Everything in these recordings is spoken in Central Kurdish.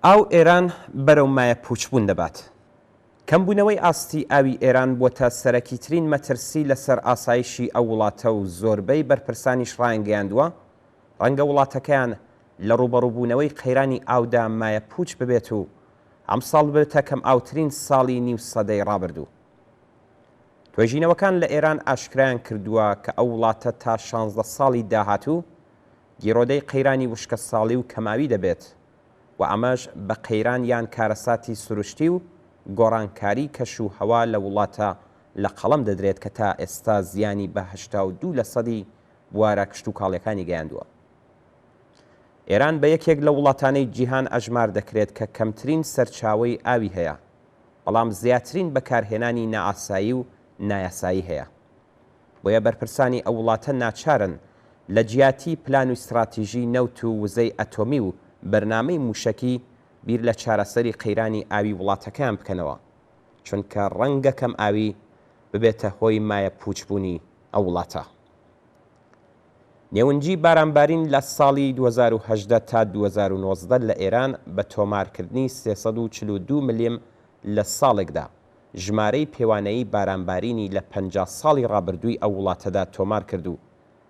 ئاو ئێران بەرەومایە پووچبوون دەبات. کەمبوونەوەی ئاستی ئاوی ئێران بۆتە سەرەکیترین مەترسی لەسەر ئاسایشی ئەو وڵاتە و زۆربەی بەرپرسانیش ڕایانگەیاندووە ڕەنگە وڵاتەکەیان لە ڕوبەڕووبوونەوەی قەیرانی ئاودا مایە پووچ ببێت و ئەم ساڵ بێتە کەم ئاوترین ساڵی نیو سەدەی ڕابردوو. توێژینەوەکان لە ئێران ئاشکرایان کردووە کە ئەو وڵاتە تا 16 ساڵی داهاتوو گیرۆدەی قەیرانی وشکە ساڵی و کەماوی دەبێت و ئەمەش بە قەیران یان کارەساتی سروشتی و گۆڕانکاری کەش و هەوا لە وڵاتە لە قەڵەم دەدرێت کە تا ئێستا زیانی بە 82% بوارە کشت و کاڵیەکانی گەیاندووە. ئێران بە یەکێک لە وڵاتانەی جیهان ئەژمار دەکرێت کە کەمترین سەرچاوەی ئاوی هەیە، بەڵام زیاترین بەکارهێنانی نائاسایی و نایاسایی هەیە. بۆیە بەرپرسانی ئەو وڵاتە ناچارن لە جیاتی پلان و استراتیژی نەوت و وزەی ئەتۆمی و بەرنامەی موشەکی بیر لە چارەسەری قەیرانی ئاوی وڵاتەکان بکەنەوە، چونکە ڕەنگە کەم ئاوی ببێتە هۆی مایە پووچبوونی ئەو وڵاتە. نێونجی بارانبارین لە ساڵی 2018 تا 2019 لە ئێران بە تۆمارکردنی 342 ملیم لە ساڵێکدا ژمارەی پێوانەیی بارانبارینی لە 50 ساڵی ڕابردووی ئەو وڵاتەدا تۆمار کردو.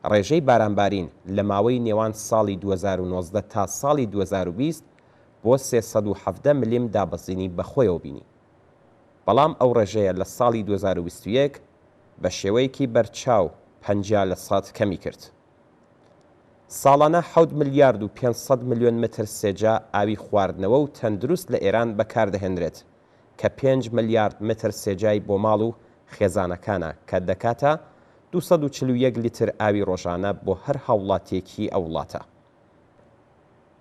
ڕێژەی بارانبارین لە ماوەی نێوان ساڵی 2019 تا ساڵی 2020 بۆ 317 ملیم دابەزینی بەخۆیەوە بینی. بەڵام ئەو ڕێژەیە لە ساڵی 2021 بە شێوەیەکی بەرچاو 50% کەمی کرد. ساڵانە 7 ملیارد و 500 میلیۆن متر سێجا ئاوی خواردنەوە و تەندروست لە ئێران بەکاردەهێنرێت کە 5 ملیارد متر سێجای بۆ ماڵ و خێزانەکانە کە دەکاتە 241 لیتر ئاوی ڕۆژانە بۆ هەر هاوڵاتیەکی ئەو وڵاتە.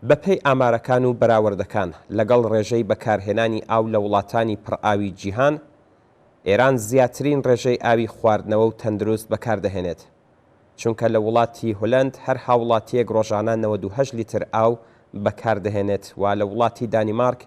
بەپێی ئامارەکان و بەراوردەکان لەگەڵ ڕێژەی بەکارهێنانی ئاو لە وڵاتانی پڕئاوی جیهان، ئێران زیاترین ڕێژەی ئاوی خواردنەوە و تەندروست بەکاردەهێنێت، چونکە لە وڵاتی هۆلەند هەر هاوڵاتیەک ڕۆژانە 98 لیتر ئاو بەکاردەهێنێت و لە وڵاتی دانیمارک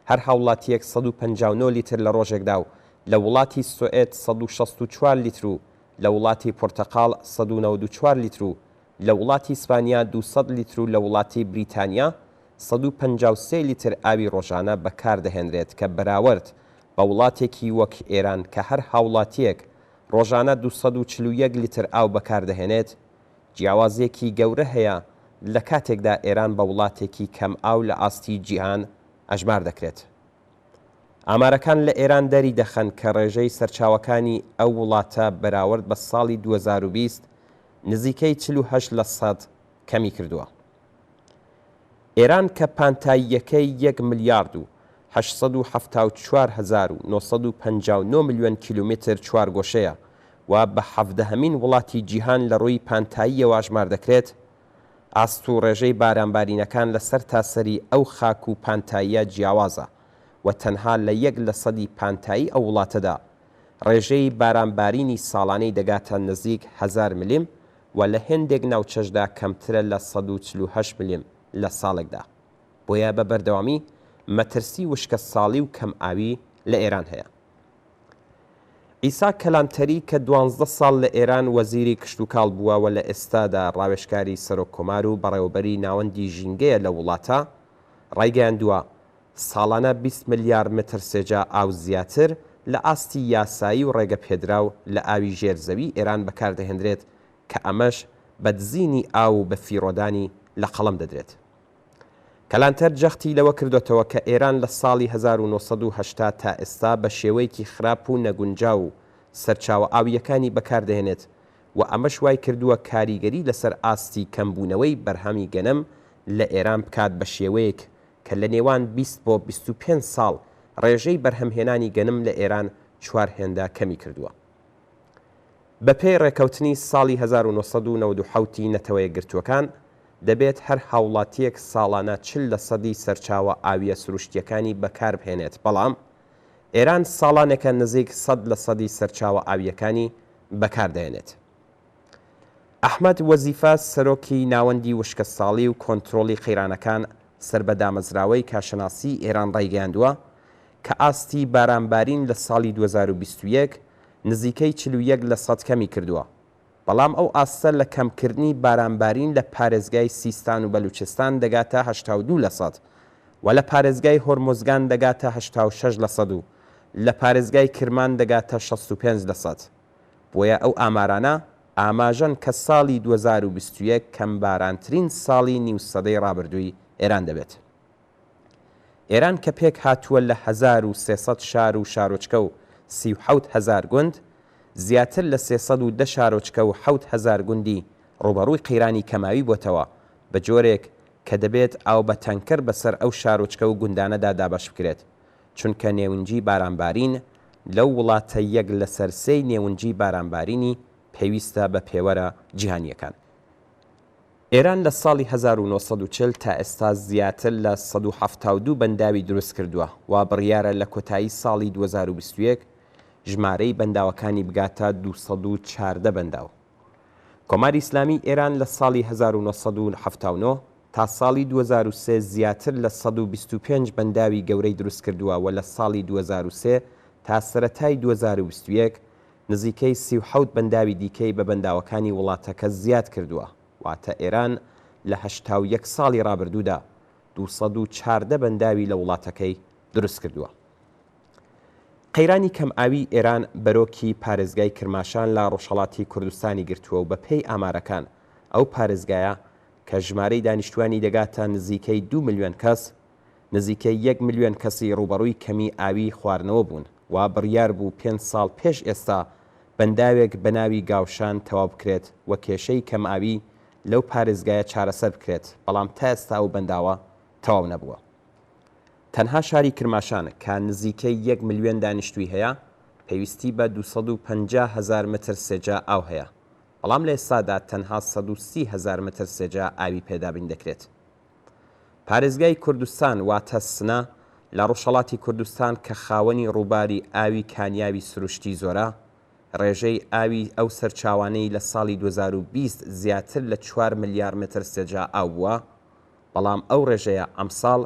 هەر هاوڵاتیەک 159 لیتر لە ڕۆژێکدا و لە وڵاتی سوئێد 164 لیتر و لە وڵاتی پۆرتەقاڵ 194 لیتر و لە وڵاتی ئیسپانیا 200 لیتر و لە وڵاتی بریتانیا 153 لیتر ئاوی ڕۆژانە بەکاردەهێنرێت کە بەراورد بە وڵاتێکی وەک ئێران کە هەر هاوڵاتیەک ڕۆژانە 241 لیتر ئاو بەکاردەهێنێت، جیاوازیەکی گەورە هەیە لە کاتێکدا ئێران بە وڵاتێکی کەم ئاو لە ئاستی جیهان ئەژمار دەکرێت. ئامارەکان لە ئێران دەری دەخەن کە ڕێژەی سەرچاوەکانی ئەو وڵاتە بەراورد بە ساڵی 2020 نزیکەی 48% کەمی کردووە. ئێران کە پانتاییەکەی 1 ملیارد و 874,959 میلیۆن کیلومتر چوارگۆشەیە و بە 17هەمین وڵاتی جیهان لە ڕووی پانتاییەوە ئاژمار دەکرێت، ئاست و ڕێژەی بارانبارینەکان لەسەر تاسەری ئەو خاک و پانتاییە جیاوازە و تەنها لە 1% پانتایی ئەو وڵاتەدا ڕێژەی بارانبارینی ساڵانەی دەگاتە نزیک 1000 ملیم و لە هێندێک ناوچەشدا کەمترە لە 148 ملیم لە ساڵێکدا. بۆیە بە بەردەوامی مەترسی وشکە ساڵی و کەم ئاوی لە ئێران هەیە. ئیسا کەلانتەری کە 12 ساڵ لە ئێران وەزیری کشت و کاڵ بووە و لە ئێستادا ڕاوێژکاری سەرۆککۆمار و بەڕێوەبەری ناوەندی ژینگەیە لە وڵاتە، ڕایگەیاندووە ساڵانە 20 ملیارد متر سێجا ئاو زیاتر لە ئاستی یاسایی و ڕێگە پێدراو لە ئاوی ژێرزەوی ئێران بەکاردەهێنرێت کە ئەمەش بە دزینی ئاو و بە فیرۆدانی لە قەڵەم دەدرێت. کەلانتەر جەختی لەوە کردوتەوە کە ئێران لە ساڵی 1980 تا ئێستا بە شێوەیەکی خراپ و نەگونجاو و سەرچاوە ئاویەکانی بەکاردەهێنێت و ئەمەش وای کردووە کاریگەری لەسەر ئاستی کەمبوونەوەی بەرهەمی گەنم لە ئێران بکات بە شێوەیەک کە لە نێوان 20 بۆ 25 ساڵ ڕێژەی بەرهەمهێنانی گەنم لە ئێران 4 هێندە کەمی کردووە. بەپێی ڕێکەوتنی ساڵی 1997 نەتەوەیە گرتووەکان دەبێت هەر هاوڵاتیەک ساڵانە 40% سەرچاوە ئاویە سروشتیەکانی بەکاربهێنێت، بەڵام ئێران ساڵانێکە نزیک 100% سەرچاوە ئاویەکانی بەکاردەهێنێت. ئەحمەد وەزیفە سەرۆکی ناوەندی وشکە ساڵی و کۆنتڕۆڵی قەیرانەکان سەربەدامەزراوەی کاشەناسی ئێران ڕایگەیاندووە کە ئاستی بارانبارین لە ساڵی 2021 نزیکەی 41% کەمی کردووە، بەڵام ئەو ئاستە لە کەمکردنی بارانبارین لە پارێزگای سیستان و بەلوچستان دەگاتە 82%، و لە پارێزگای هۆرمۆزگان دەگاتە 86% و لە پارێزگای کرمان دەگاتە 65%. بۆیە ئەو ئامارانە ئاماژەن کە ساڵی 2021 کەمبارانترین ساڵی نیوسەدەی ڕابردووی ئێران دەبێت. ئێران کە پێک هاتووە لە 1300 شار و شارۆچکە و 37,000 گوند، زیاتر لە 310 شارۆچکە و 7,000 گوندی ڕوبەڕووی قەیرانی کەماوی بۆتەوە بە جۆرێک کە دەبێت ئاو بە تەنکەر بەسەر ئەو شارۆچکە و گوندانەدا دابەش بکرێت، چونکە نێونجی بارانبارین لەو وڵاتە یەک لە سەرسەی نێونجی بارانبارینی پێویستە بە پێوەرە جیهانیەکان. ئێران لە ساڵی 1940 تا ئێستا زیاتر لە 172 بەنداوی دروست کردووە و بڕیارە لە کۆتایی ساڵی 2021 ژمارەی بەنداوەکانی بگاتە 214 بەنداو. کۆماری ئیسلامی ئێران لە ساڵی 1979 تا ساڵی 2003 زیاتر لە 125 بەنداوی گەورەی دروست کردووە و لە ساڵی 2003 تا سەرەتای 2021 نزیکەی 37 بەنداوی دیکەی بە بەنداوەکانی وڵاتەکە زیاد کردووە، واتە ئێران لە 81 ساڵی ڕابردوودا 214 بەنداوی لە وڵاتەکەی دروست کردووە. قەیرانی کەمئاوی ئێران بەرۆکی پارێزگای کرماشان لە ڕۆژهەڵاتی کوردستانی گرتووە و بەپێی ئامارەکان ئەو پارێزگایە کە ژمارەی دانیشتوانی دەگاتە نزیکەی 2 ملیۆن کەس، نزیکەی 1 ملیۆن کەسی ڕوبەڕووی کەمی ئاوی خواردنەوە بوون و بڕیار بوو 5 ساڵ پێش ئێستا بەنداوێک بە ناوی گاوشان تەواو بکرێت و کێشەی کەمئاوی لەو پارێزگایە چارەسەر بکرێت، بەڵام تا ئێستا ئەو بەنداوە تەواو نەبووە. تەنها شاری کرماشان کە نزیکەی 1 ملیۆن دانیشتووی هەیە پێویستی بە 250,000 متر سێجا ئاو هەیە، بەڵام لە ئێستادا تەنها 130,000 متر سێجا ئاوی پێدابین دەکرێت. پارێزگای کوردستان واتە سنە لە ڕۆژهەڵاتی کوردستان کە خاوەنی ڕووباری ئاوی کانیاوی سروشتی زۆرە، ڕێژەی ئاوی ئەو سەرچاوانەی لە ساڵی 2020 زیاتر لە 4 ملیار متر سێجا ئاو بووە، بەڵام ئەو ڕێژەیە ئەمساڵ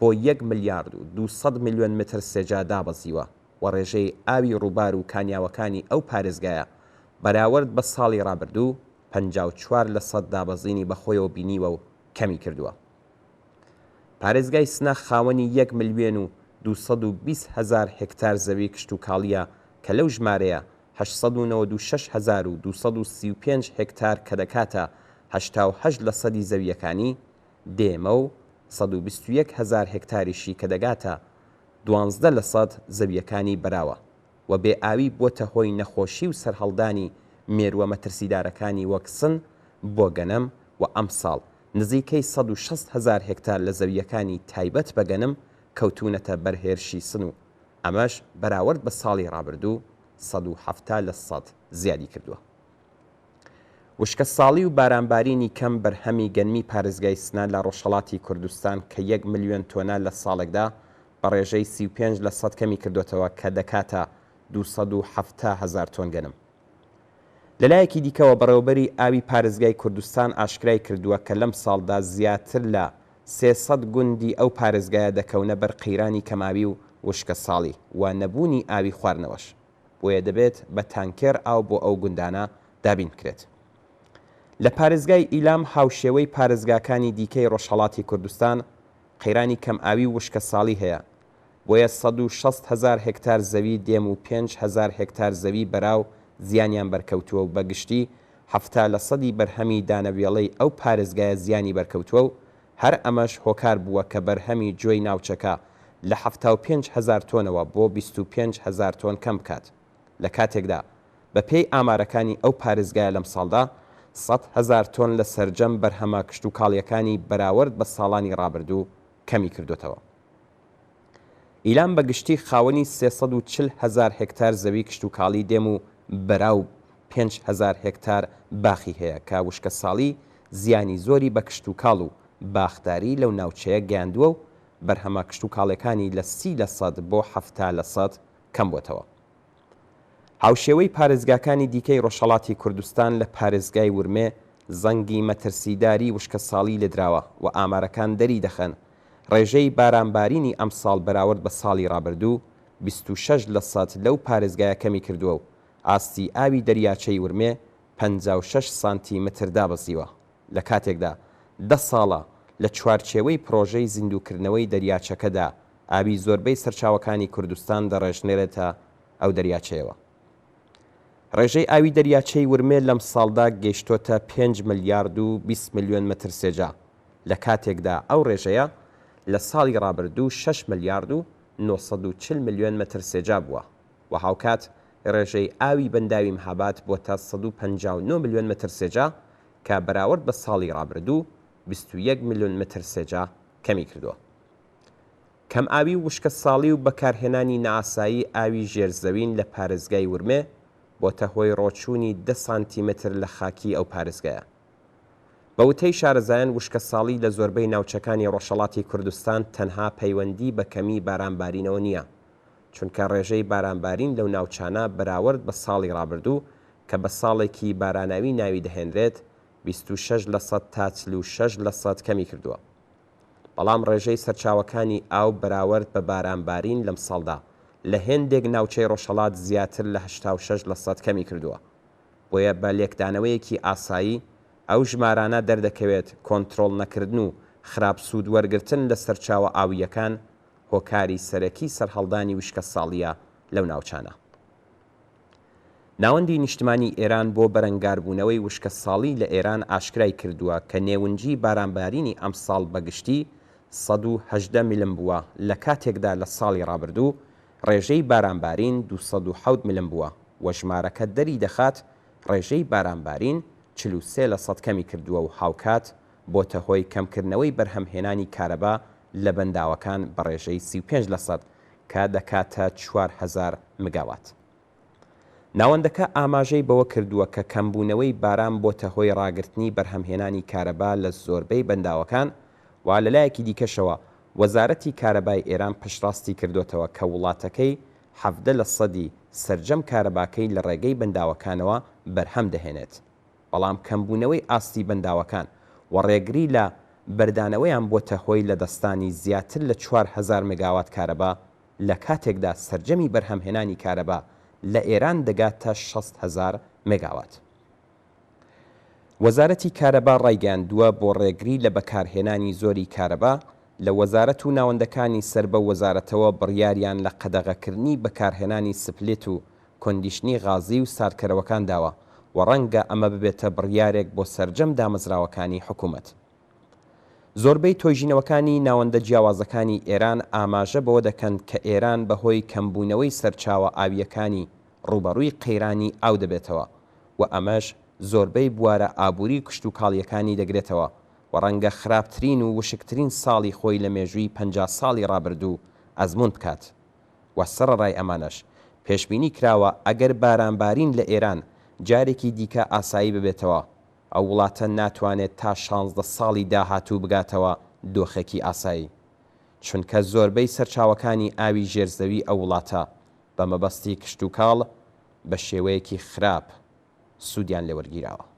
بۆ 1 ملیارد و 200 میلیۆن متر سێجا دابەزیوە و ڕێژەی ئاوی ڕووبار و کانیاوەکانی ئەو پارێزگایە بەراورد بە ساڵی ڕابردوو 54% دابەزینی بەخۆیەوە بینیوە و کەمی کردووە. پارێزگای سنە خاوەنی 1 ملیۆن و 220,000 هکتار زەوی کشت و کاڵیە کە لەو ژمارەیە 896,235 هکتار کە دەکاتە 88% زەویەکانی دێمە و 121,000 هکتاریشی کە دەگاتە 12% زەویەکانی بەراوە و بێ ئاوی بۆتە هۆی نەخۆشی و سەرهەڵدانی مێرووە مەترسیدارەکانی وەک سن بۆ گەنم و ئەمساڵ نزیکەی 160,000 هکتار لە زەویەکانی تایبەت بە گەنم کەوتونەتە بەرهێرشی سن و ئەمەش بەراورد بە ساڵی ڕابردوو 170% زیادی کردووە. وشکە ساڵی و بارانبارینی کەم بەرهەمی گەنمی پارێزگای سنە لە ڕۆژهەڵاتی کوردستان کە 1 ملیۆن تۆنە لە ساڵێکدا بە ڕێژەی 35% کەمی کردوێتەوە کە دەکاتە 270,000 تۆن گەنم. لەلایەکی دیکەوە بەڕێوەبەری ئاوی پارێزگای کوردستان ئاشکرای کردووە کە لەم ساڵدا زیاتر لە 300 گوندی ئەو پارێزگایە دەکەونە بەر قەیرانی کەماوی و وشکە ساڵی و نەبوونی ئاوی خواردنەوەش، بۆیە دەبێت بە تانکێر ئاو بۆ ئەو گوندانە دابین بکرێت. لە پارێزگای ئیلام هاوشێوەی پارێزگاکانی دیکەی ڕۆژهەڵاتی کوردستان قەیرانی کەمئاوی وشکە ساڵی هەیە، بۆیە 160,000 هکتار زەوی دێم و 5,000 هکتار زەوی بەراو زیانیان بەرکەوتووە و بەگشتی 70% بەرهەمی دانەوێڵەی ئەو پارێزگایە زیانی بەرکەوتووە و هەر ئەمەش هۆکار بووە کە بەرهەمی جۆی ناوچەکە لە 75,000 تۆنەوە بۆ 25,000 تۆن کەم بکات، لە کاتێکدا بە پێی ئامارەکانی ئەو پارێزگایە لەم ساڵدا 100,000 تۆن لە سەرجەم بەرهەمە کشت و کاڵیەکانی بەراورد بە ساڵانی ڕابردوو کەمی کردوێتەوە. ئیلام بەگشتی خاوەنی 340,000 هکتار زەوی کشت و کاڵی دێم و بەراو 5,000 هکتار باخی هەیە کە وشکە ساڵی زیانی زۆری بە کشت و کاڵ و باخداری لەو ناوچەیە گەیاندووە و بەرهەمە کشت و کاڵەکانی لە 30% بۆ 70% کەم بۆتەوە. هاوشێوەی پارێزگاکانی دیکەی ڕۆژهەڵاتی کوردستان لە پارێزگای ورمێ زەنگی مەترسیداری وشکە ساڵی لێدراوە و ئامارەکان دەری دەخەن ڕێژەی بارانبارینی ئەمساڵ بەراورد بە ساڵی ڕابردوو 26% لەو پارێزگایە کەمی کردووە و ئاستی ئاوی دەریاچەی ورمێ 56 سانتی متر دابەزیوە، لە کاتێکدا 10 ساڵە لە چوارچێوەی پرۆژەی زیندووکردنەوەی دەریاچەکەدا ئاوی زۆربەی سەرچاوەکانی کوردستان دەڕێژنێرێتە ئەو دەریاچەیەوە. ڕێژەی ئاوی دەریاچەی ورمێ لەم ساڵدا گەیشتۆتە 5 ملیارد و 20 ملیۆن متر سێجا لە کاتێکدا ئەو ڕێژەیە لە ساڵی ڕابردوو 6 ملیارد و 940 ملیۆن متر سێجا بووە و هاوکات ڕێژەی ئاوی بەنداوی مەهاباد بۆتە 159 ملیۆن متر سێجا کە بەراورد بە ساڵی ڕابردوو 21 ملیۆن متر سێجا کەمی کردووە. کەم ئاوی وشکە ساڵی و بەکارهێنانی نائاسایی ئاوی ژێرزەوین لە پارێزگای ورمێ بۆتە هۆی ڕۆچوونی 10 سانتیمتر لە خاکی ئەو پارێزگایە. بە وتەی شارەزایان وشکە ساڵی لە زۆربەی ناوچەکانی ڕۆژهەڵاتی کوردستان تەنها پەیوەندی بە کەمی بارانبارینەوە نییە، چونکە ڕێژەی بارانبارین لەو ناوچانە بەراورد بە ساڵی ڕابردوو کە بە ساڵێکی باراناوی ناوی دەهێنرێت 26% تا 46% کەمی کردووە. بەڵام ڕێژەی سەرچاوەکانی ئاو بەراورد بە بارانبارین لەم ساڵدا لە هێندێک ناوچەی ڕۆژهەڵات زیاتر لە 86% کەمی کردووە. بۆیە بە لێکدانەوەیەکی ئاسایی ئەو ژمارانە دەردەکەوێت کۆنتترۆڵ نەکردن و خراپ سوود وەرگرتن لە سەرچاوە ئاویەکان هۆکاری سەرەکی سەرهەڵدانی وشکە ساڵیە لەو ناوچانە. ناوەندی نیشتمانی ئێران بۆ بەرەنگاربوونەوەی وشکە ساڵی لە ئێران ئاشکرای کردووە کە نێونجی بارانبارینی ئەم ساڵ بەگشتی 118 میلم بووە لە کاتێکدا لە ساڵی ڕابردوو ڕێژەی بارانبارین 207 میلم بووە و ژمارەکە دەری دەخات ڕێژەی بارانبارین 43% کەمی کردووە و هاوکات بۆتە هۆی کەمکردنەوەی بەرهەمهێنانی کارەبا لە بەنداوەکان بە ڕێژەی 35% کە دەکاتە 4000 مگاوات. ناوەندەکە ئاماژەی بەوە کردووە کە کەمبوونەوەی باران بۆتە هۆی ڕاگررتنی بەرهەمهێنانی کارەبا لە زۆربەی بەنداوەکان و لەلایەکی دیکەشەوە وەزارەتی کارەبای ئێران پشتڕاستی کردوتەوە کە وڵاتەکەی 70% سەرجەم کارەباکەی لە ڕێگەی بەنداوەکانەوە بەرهەم دەهێنێت. بەڵام کەمبوونەوەی ئاستی بەنداوەکان و ڕێگری لە بەردانەوەیان بۆتە هۆی لە دەستانی زیاتر لە 4000 مگاوات کارەبا لە کاتێکدا سەرجەمی بەرهەمهێنانی کارەبا لە ئێران دەگاتە 60000 مگاوات. وەزارەتی کارەبا ڕایگەاندووە بۆ ڕێگری لە بەکارهێنانی زۆری کارەبا لە وەزارەت و ناوەندەکانی سەر بە وەزارەتەوە بڕیاریان لە قەدەغەکردنی بەکارهێنانی سپلێت و کۆندیشنی غازی و ساردکەرەوەکان داوە و ڕەنگە ئەمە ببێتە بڕیارێک بۆ سەرجەم دامەزراوەکانی حکوومەت. زۆربەی تۆیژینەوەکانی ناوەندە جیاوازەکانی ئێران ئاماژە بەوە دەکەن کە ئێران بەهۆی کەمبوونەوەی سەرچاوە ئاویەکانی ڕوبەڕووی قەیرانی ئاو دەبێتەوە و ئەمەش زۆربەی بوارە ئابووری کشت و کاڵیەکانی دەگرێتەوە و ڕەنگە خراپترین و وشکترین ساڵی خۆی لە مێژووی 50 ساڵی ڕابردوو ئەزمون بکات. و سەرڕای ئەمانەش پێشبینی کراوە ئەگەر بارانبارین لە ئێران جارێکی دیکە ئاسایی ببێتەوە ئەو وڵاتە ناتوانێت تا 16 ساڵی داهاتوو بگاتەوە دۆخێکی ئاسایی، چونکە زۆربەی سەرچاوەکانی ئاوی ژێرزەوی ئەو وڵاتە بە مەبەستی کشت و کاڵ بە شێوەیەکی خراپ سوودیان لێوەرگیراوە.